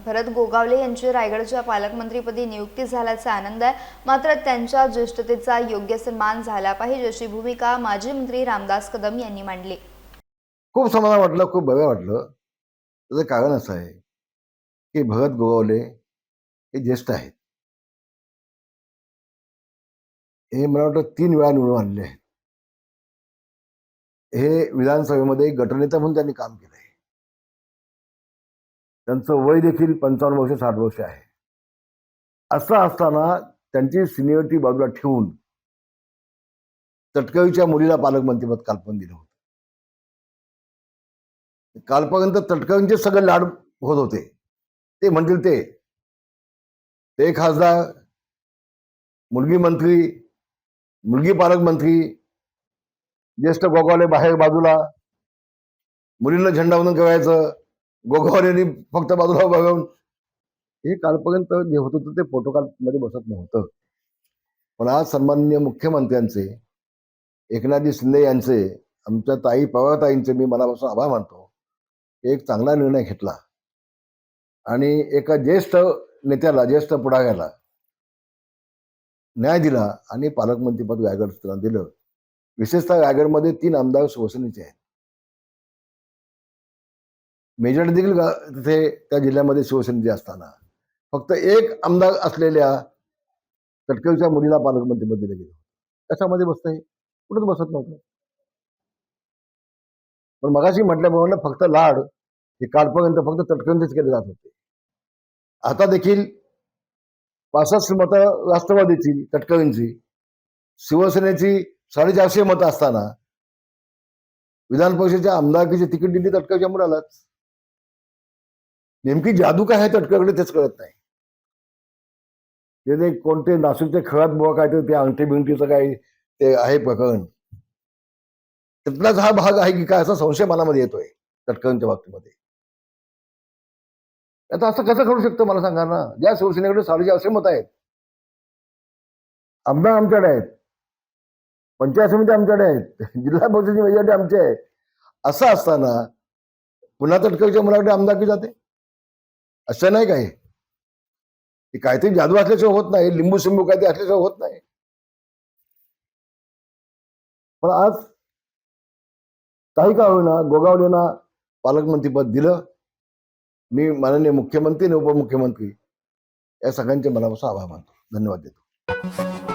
भरत गोगावले यांची रायगडच्या पालकमंत्रीपदी नियुक्ती झाल्याचा आनंद आहे, मात्र त्यांच्या ज्येष्ठतेचा योग्य सन्मान झाला पाहिजे अशी भूमिका माजी मंत्री रामदास कदम यांनी मांडली। खूप समाधान वाटलं, खूप बरं वाटलं। त्याचं कारण असं आहे की भरत गोगावले हे ज्येष्ठ आहेत। हे मला वाटतं 3 वेळा निवडून आलेले आहेत। हे विधानसभेमध्ये गटनेता म्हणून त्यांनी काम केलंय। त्यांचं वय देखील 55 वर्ष 60 वर्ष आहे। असं असताना त्यांची सिनियरिटी बाजूला ठेवून तटकळीच्या मुलीला पालकमंत्रीपद कालपण दिलं होतं। कालपर्यंत तटकळींचे सगळे लाड होत होते, ते म्हणतील ते खासदार, मुलगी मंत्री, मुलगी पालकमंत्री, ज्येष्ठ गोगावले बाहेर बाजूला, मुलींना झेंडावंदन करायचं, गोगावलेंनी फक्त बाजूला बघून, हे कालपर्यंत जे होत होतं ते प्रोटोकॉल मध्ये बसत नव्हतं। पण आज सन्माननीय मुख्यमंत्र्यांचे, एकनाथ शिंदे यांचे, आमच्या ताई पवारताईंचे मी मनापासून आभार मानतो। एक चांगला निर्णय घेतला आणि एका ज्येष्ठ नेत्याला, ज्येष्ठ पुढाऱ्याला न्याय दिला आणि पालकमंत्रीपद रायगडला दिलं। विशेषतः रायगडमध्ये 3 आमदार शिवसेनेचे आहेत। मेजॉरिटी देखील तिथे त्या जिल्ह्यामध्ये शिवसेनेचे असताना फक्त 1 आमदार असलेल्या तटकळीच्या मुलीला पालकमंत्रीपद दिलं गेलं। कशामध्ये बसतंय? कुठंच बसत नव्हतं। पण मगाशी म्हटल्याप्रमाणे फक्त लाड हे कालपर्यंत फक्त तटकळींचेच केले जात होते। आता देखील 65 मतं राष्ट्रवादीची, तटकळींची, शिवसेनेची 450 मतं असताना विधान परिषदेच्या आमदारकीची तिकीट दिली तटकळीच्या मुलालाच। नेमकी जादू काय आहे तटकळीकडे तेच कळत नाही। ते कोणते नाशिकचे खळात बुवा काय ते अंगठी बिंगठीचं काय ते आहे प्रकरण, तिथलाच हा भाग आहे की काय असा संशय मनामध्ये येतोय तटकळींच्या बाबतीमध्ये। आता असं कसं करू शकतं मला सांगा ना? ज्या शिवसेनेकडे 450 मतं आहेत, आमदार आमच्याकडे आहेत, पंचायत समिती आमच्याकडे आहेत, जिल्हा परिषदेची मेजॉरिटी आमची आहे, असं असताना पुन्हा तटकळीच्या मुलाकडे आमदारकी जाते? असं नाही काय, काहीतरी जादू असल्याशिवाय होत नाही, लिंबू शिंबू काहीतरी असल्याशिवाय होत नाही। पण आज काही का होईना गोगावलेंना पालकमंत्रीपद दिलं। मी माननीय मुख्यमंत्री आणि उपमुख्यमंत्री या सगळ्यांचे मनापासून आभार मानतो। धन्यवाद देतो।